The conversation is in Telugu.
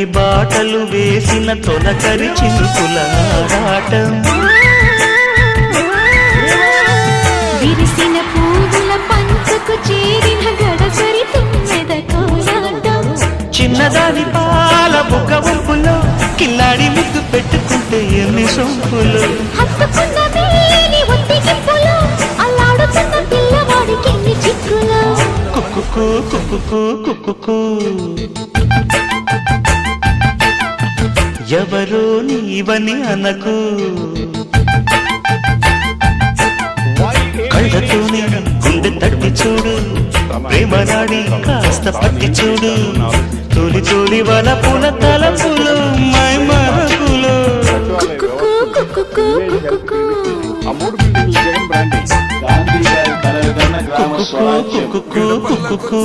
తొలకరికి బాటలు వేసిన తొలకరి చినుకుల ఆరాటం విరిసిన పువ్వుల పంచకు చేరిన గడసరి తుమ్మెద కోలాటం చిన్నదాని పాల బుగ్గ వంపులో కిల్లాడి ముద్దు పెట్టుకుంటే ఎన్ని సొంపులు హత్తుకున్న మేని ఒత్తికింపులో అల్లాడుతున్న పిల్లవాడికి ఎన్ని చిక్కులు కుక్కుకు కుక్కుకు కుక్కుకు ఎవరో నీవని అనకు కళ్ళతోనే గుండె తట్టి చూడు ప్రేమ నాడి కాస్త పట్టి చూడు తొలి తొలి వల పూల తలపులు మై మరపులు కుక్కుకు కుక్కుకు కుక్కుకు కుక్కుకు కుక్కుకు కుక్కుకు